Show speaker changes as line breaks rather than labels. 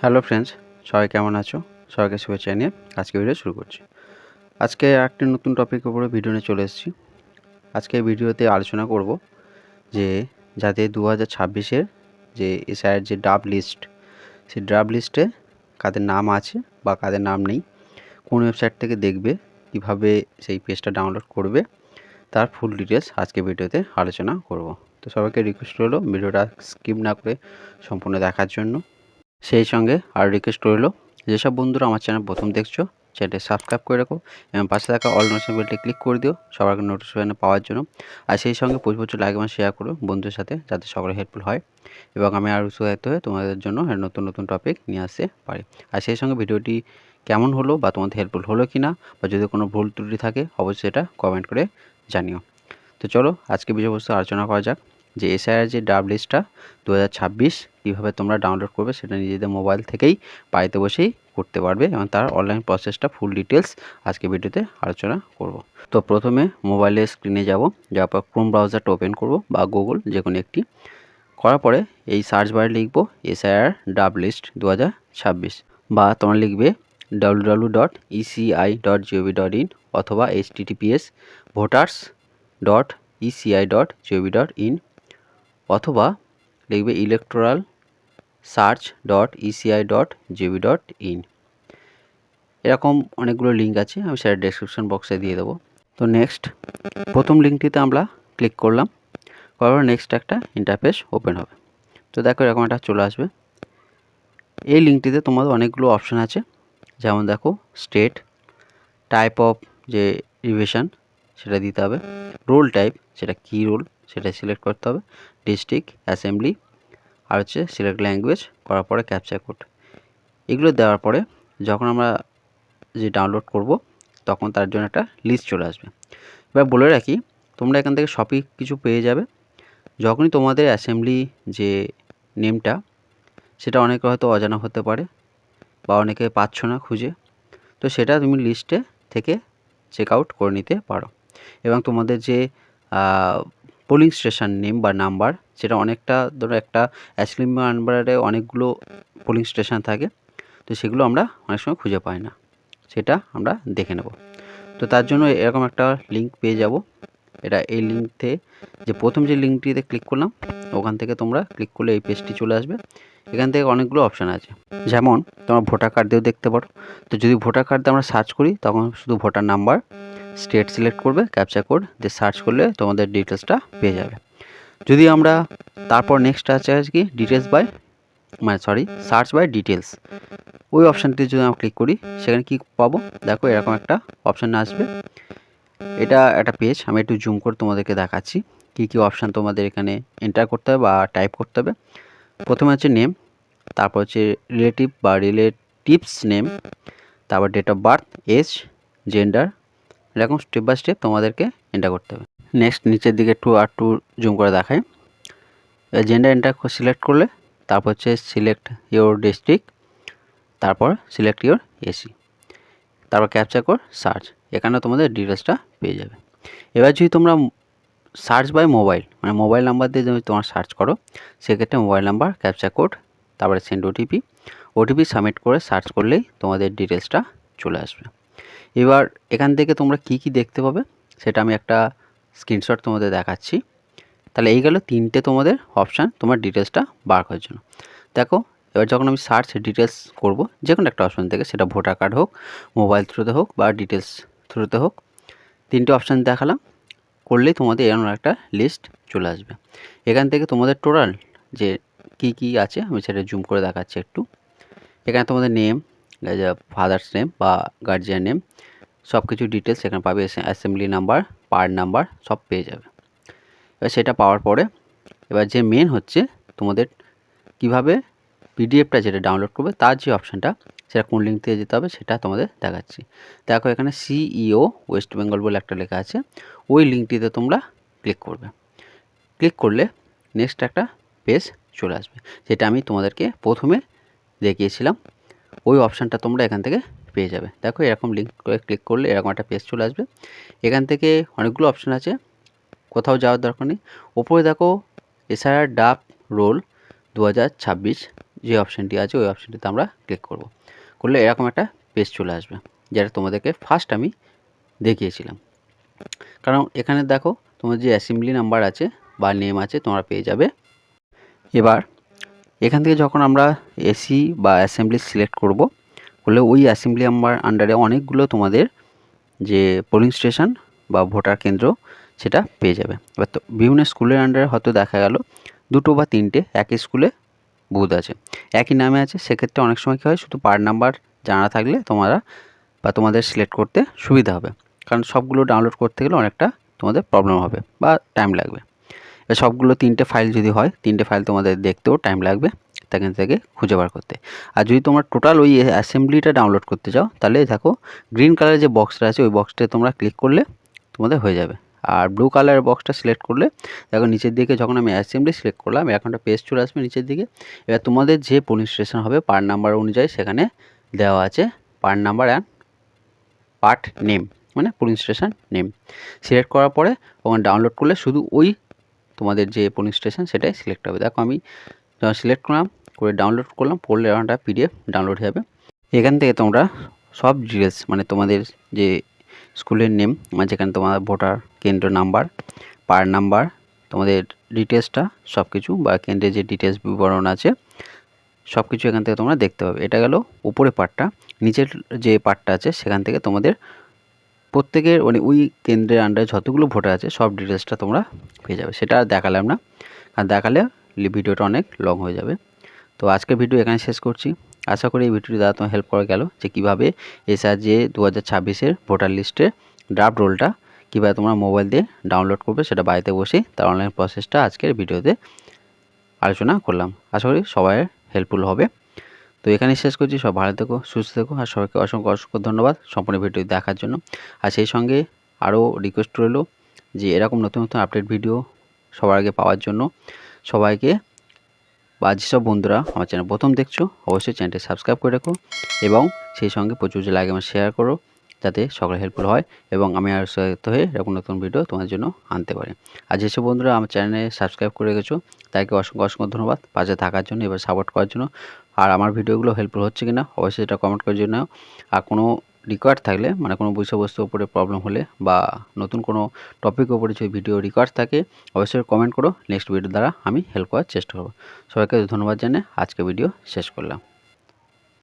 Hello friends, সবাই কেমন আছো? সবাইকে শুভেচ্ছা জানিয়ে আজকে ভিডিও শুরু করছি। আজকে একটি নতুন টপিকের উপরে ভিডিও নিয়ে চলে এসেছি। আজকে ভিডিওতে আলোচনা করব যে যাদের 2026-এর যে এসআইআর যে ড্রাফট লিস্ট, সেই ড্রাফট লিস্টে কাদের নাম আছে বা কাদের নাম নেই, কোন ওয়েবসাইট থেকে দেখবে, কিভাবে সেই পেজটা ডাউনলোড করবে, তার ফুল ডিটেলস আজকে ভিডিওতে আলোচনা করব। তো সবাইকে রিকোয়েস্ট রইল ভিডিওটা স্কিপ না করে সম্পূর্ণ দেখার জন্য। সেই সঙ্গে আর রিকোয়েস্ট রইল, যেসব বন্ধুরা আমার চ্যানেল প্রথম দেখছো, চ্যানেলটি সাবস্ক্রাইব করে রাখো এবং পাশে থাকা অল নোটিফিকেশন বেলটি ক্লিক করে দিও সবার আগে নোটিফিকেশন পাওয়ার জন্য। আর সেই সঙ্গে প্রচুর লাইক এবং শেয়ার করো বন্ধুদের সাথে, যাতে সকলে হেল্পফুল হয় এবং আমি আরও উৎসাহিত হয়ে তোমাদের জন্য নতুন নতুন টপিক নিয়ে আসতে পারি। আর সেই সঙ্গে ভিডিওটি কেমন হলো বা তোমাদের হেল্পফুল হলো কি না, বা যদি কোনো ভুল ত্রুটি থাকে অবশ্যই এটা কমেন্ট করে জানিও। তো চলো আজকে বিষয়বস্তু আলোচনা করা যাক যে এসআইআর যে ড্রাফট লিস্টটা 2026 কীভাবে তোমরা ডাউনলোড করবে, সেটা নিজেদের মোবাইল থেকেই বাড়িতে বসেই করতে পারবে এবং তার অনলাইন প্রসেসটা ফুল ডিটেলস আজকে ভিডিওতে আলোচনা করব। তো প্রথমে মোবাইলের স্ক্রিনে যাওয়ার পর ক্রোম ব্রাউজারটা ওপেন করব বা গুগল যে কোনো একটি, করার পরে এই সার্চ বারে লিখব এসআইআর ড্রাফট লিস্ট 2026 বা তোমরা লিখবে www.eci.gov.in অথবা https://voters.eci.gov.in অথবা লিখবে electoralsearch.eci.gov.in। এরকম অনেকগুলো লিঙ্ক আছে, আমি সেটা ডেসক্রিপশন বক্সে দিয়ে দেবো। তো নেক্সট প্রথম লিঙ্কটিতে আমরা ক্লিক করলাম, করার নেক্সট একটা ইন্টারফেস ওপেন হবে। তো দেখো এরকম একটা চলে আসবে। এই লিঙ্কটিতে তোমাদের অনেকগুলো অপশান আছে, যেমন দেখো স্টেট, টাইপ অফ যে রিভিশন সেটা দিতে হবে, রোল টাইপ সেটা কী রোল সেটা সিলেক্ট করতে হবে, ডিস্ট্রিক্ট, অ্যাসেম্বলি, আর হচ্ছে সিলেক্ট ল্যাঙ্গুয়েজ, করার পরে ক্যাপচা কোড। এগুলো দেওয়ার পরে যখন আমরা যে ডাউনলোড করব তখন তার জন্য একটা লিস্ট চলে আসবে। এবার বলে রাখি, তোমরা এখান থেকে সবই কিছু পেয়ে যাবে। যখনই তোমাদের অ্যাসেম্বলি যে নেমটা সেটা অনেকে হয়তো অজানা হতে পারে বা অনেকে পাচ্ছ না খুঁজে, তো সেটা তুমি লিস্টে থেকে চেক আউট করে নিতে পারো। এবং তোমাদের যে পোলিং স্টেশন নেম বা নাম্বার, সেটা অনেকটা ধরো একটা অ্যাসেম্বলি নাম্বারে অনেকগুলো পোলিং স্টেশন থাকে, তো সেগুলো আমরা অনেক সময় খুঁজে পাই না, সেটা আমরা দেখে নেব। তো তার জন্য এরকম একটা লিঙ্ক পেয়ে যাব। এটা এই লিঙ্কতে যে প্রথম যে লিঙ্কটিতে ক্লিক করলাম, ওখান থেকে তোমরা ক্লিক করলে এই পেজটি চলে আসবে। এখান থেকে অনেকগুলো অপশান আছে, যেমন তোমরা ভোটার কার্ড দিয়েও দেখতে পারো। তো যদি ভোটার কার্ড দিয়ে আমরা সার্চ করি তখন শুধু ভোটার নাম্বার, স্টেট সিলেক্ট করবে, ক্যাপচা কোড দিয়ে সার্চ করলে তোমাদের ডিটেলসটা পেয়ে যাবে। যদি আমরা তারপর নেক্সট আছে কি details by search by details, ওই অপশানটি যদি আমরা ক্লিক করি সেখানে কি পাবো, দেখো এরকম একটা অপশান আসবে। এটা একটা পেজ, আমি একটু জুম করে তোমাদেরকে দেখাচ্ছি কী কী অপশান তোমাদের এখানে এন্টার করতে হবে বা টাইপ করতে হবে। প্রথমে হচ্ছে নেম, তারপর হচ্ছে রিলেটিভ বা রিলেটিভস নেম, তারপর date of birth, age, gender, এরকম স্টেপ বাই স্টেপ তোমাদেরকে এন্টার করতে হবে। নেক্সট নিচের দিকে একটু জুম করে দেখায়, জেন্ডার এন্টার সিলেক্ট করলে তারপর হচ্ছে সিলেক্ট ইওর ডিস্ট্রিক্ট, তারপর সিলেক্ট ইওর এসি, তারপর ক্যাপচা কোড সার্চ, এখানে তোমাদের ডিটেলসটা পেয়ে যাবে। এবার যদি তোমরা সার্চ বাই মোবাইল, মানে মোবাইল নাম্বার দিয়ে যদি তোমরা সার্চ করো, সেক্ষেত্রে মোবাইল নাম্বার, ক্যাপচা কোড, তারপরে সেন্ড ওটিপি সাবমিট করে সার্চ করলেই তোমাদের ডিটেলসটা চলে আসবে। এবার এখান থেকে তোমরা কি কি দেখতে পাবে সেটা আমি একটা স্ক্রিনশট তোমাদের দেখাচ্ছি। তাহলে এই গেল তিনটে তোমাদের অপশান তোমার ডিটেলসটা বার করার জন্য। দেখো এবার যখন আমি সার্চ ডিটেলস করব যে কোনো একটা অপশান থেকে, সেটা ভোটার কার্ড হোক, মোবাইল থ্রুতে হোক বা ডিটেলস থ্রুতে হোক, তিনটে অপশান দেখালাম, করলেই তোমাদের এরকম একটা লিস্ট চলে আসবে। এখান থেকে তোমাদের টোটাল যে কি কি আছে আমি সেটা জুম করে দেখাচ্ছি একটু। এখানে তোমাদের নেম, ফাদার্স নেম বা গার্জিয়ান নেম, সব কিছু ডিটেলস এখানে পাবে, অ্যাসেম্বলি নাম্বার, পার্ট নাম্বার সব পেয়ে যাবে। এবার সেটা পাওয়ার পরে এবার যে মেন হচ্ছে তোমাদের কিভাবে পিডিএফটা যেটা ডাউনলোড করবে তার যে অপশানটা, সেটা কোন লিঙ্ক থেকে যেতে হবে সেটা তোমাদের দেখাচ্ছি। দেখো এখানে সিইও ওয়েস্ট বেঙ্গল বলে একটা লেখা আছে, ওই লিঙ্কটিতে তোমরা ক্লিক করবে। ক্লিক করলে নেক্সট একটা পেজ চলে আসবে, যেটা আমি তোমাদেরকে প্রথমে দেখিয়েছিলাম। ওই অপশানটা তোমরা এখান থেকে পেয়ে যাবে। দেখো এরকম লিঙ্ক করে ক্লিক করলে এরকম একটা পেজ চলে আসবে। এখান থেকে অনেকগুলো অপশান আছে, কোথাও যাওয়ার দরকার নেই। ওপরে দেখো এসআইআর ড্রাফট রোল 2026 যে অপশানটি আছে ওই অপশানটিতে আমরা ক্লিক করব। করলে এরকম একটা পেজ চলে আসবে, যেটা তোমাদেরকে ফার্স্ট আমি দেখিয়েছিলাম। কারণ এখানে দেখো তোমার যে অ্যাসেম্বলি নাম্বার আছে বা নেম আছে তোমরা পেয়ে যাবে। এবার এখান থেকে যখন আমরা এসি বা অ্যাসেম্বলি সিলেক্ট করব, করলে ওই অ্যাসেম্বলি নাম্বার আন্ডারে অনেকগুলো তোমাদের যে পোলিং স্টেশন বা ভোটার কেন্দ্র সেটা পেয়ে যাবে। এবার তো বিভিন্ন স্কুলের আন্ডারে হয়তো দেখা গেল 2 বা 3টে একই স্কুলে বুথ আছে, একই নামে আছে, সেক্ষেত্রে অনেক সময় কী হয়, শুধু পার নাম্বার জানা থাকলে তোমরা বা তোমাদের সিলেক্ট করতে সুবিধা হবে। কারণ সবগুলো ডাউনলোড করতে গেলে অনেকটা তোমাদের প্রবলেম হবে বা টাইম লাগবে। এবার সবগুলো 3টে ফাইল যদি হয়, 3টে ফাইল তোমাদের দেখতেও টাইম লাগবে এখান থেকে খুঁজে বার করতে। আর যদি তোমরা টোটাল ওই অ্যাসেম্বলিটা ডাউনলোড করতে চাও, তাহলে দেখো গ্রিন কালারের যে বক্সটা আছে ওই বক্সটায় তোমরা ক্লিক করলে তোমাদের হয়ে যাবে। আর ব্লু কালারের বক্সটা সিলেক্ট করলে দেখো নিচের দিকে যখন আমি অ্যাসেম্বলি সিলেক্ট করলাম, এখন একটা পেজ চলে আসবে নিচের দিকে। এবার তোমাদের যে পোলিং স্টেশন হবে পার নাম্বার অনুযায়ী সেখানে দেওয়া আছে পার নাম্বার অ্যান্ড পার্ট নেম, মানে পোলিং স্টেশন নেম। সিলেক্ট করার পরে ওখানে ডাউনলোড করলে শুধু ওই তোমাদের যে পোলিং স্টেশন সেটাই সিলেক্ট হবে। দেখো আমি যখন সিলেক্ট করলাম, করে ডাউনলোড করলাম, করলে একটা পিডিএফ ডাউনলোড হয়ে যাবে। এখান থেকে তোমরা সব ডিটেলস, মানে তোমাদের যে স্কুলের নেম, মানে যেখানে তোমার ভোটার কেন্দ্র নাম্বার, পার নাম্বার, তোমাদের ডিটেলসটা সব কিছু, বা কেন্দ্রের যে ডিটেলস বিবরণ আছে সব কিছু এখান থেকে তোমরা দেখতে পাবে। এটা গেল উপরে পার্টটা। নিচের যে পার্টটা আছে সেখান থেকে তোমাদের প্রত্যেকের মানে ওই কেন্দ্রের আন্ডারে যতগুলো ভোটার আছে সব ডিটেলসটা তোমরা পেয়ে যাবে। সেটা আর দেখালাম না, আর দেখালে ভিডিওটা অনেক লং হয়ে যাবে। তো আজকের ভিডিও এখানে শেষ করছি। আশা করি এই ভিডিওটি দ্বারা তোমার হেল্প করা গেল, যে কীভাবে এসআরজে 2026-এর ভোটার লিস্টের ড্রাফট রোলটা কীভাবে তোমরা মোবাইল দিয়ে ডাউনলোড করবে, সেটা বাড়িতে বসেই তার অনলাইন প্রসেসটা আজকের ভিডিওতে আলোচনা করলাম। আশা করি সবাই হেল্পফুল হবে। তো এখানেই শেষ করছি। সব ভালো থেকো, সুস্থ থেকো, আর সবাইকে অসংখ্য অসংখ্য ধন্যবাদ সম্পূর্ণ ভিডিও দেখার জন্য। আর সেই সঙ্গে আরও রিকোয়েস্ট রইল যে এরকম নতুন নতুন আপডেট ভিডিও সবার আগে পাওয়ার জন্য সবাইকে, বা যেসব বন্ধুরা আমার চ্যানেল প্রথম দেখছো, অবশ্যই চ্যানেলটি সাবস্ক্রাইব করে রাখো, এবং সেই সঙ্গে প্রচুর যে লাইক এবং শেয়ার করো, যাতে সকলে হেল্পফুল হয় এবং আমি আর উৎসাহিত হয়ে এরকম নতুন ভিডিও তোমার জন্য আনতে পারি। আর যেসব বন্ধুরা আমার চ্যানেলে সাবস্ক্রাইব করে রেখেছো তাদেরকে অসংখ্য অসংখ্য ধন্যবাদ পাশে থাকার জন্য, এবার সাপোর্ট করার জন্য। আর আমার ভিডিওগুলো হেল্পফুল হচ্ছে কিনা অবশ্যই সেটা কমেন্ট করে জানাও। আর কোনো রিকোয়ার্ড থাকলে, মানে কোনো বিষয়বস্তুর উপরে প্রবলেম হলে বা নতুন কোনো টপিকের উপরে যদি ভিডিও রিকোয়ার্ড থাকে, অবশ্যই কমেন্ট করো, নেক্সট ভিডিও দ্বারা আমি হেল্প করার চেষ্টা করব। সবাইকে ধন্যবাদ জানিয়ে আজকে ভিডিও শেষ করলাম।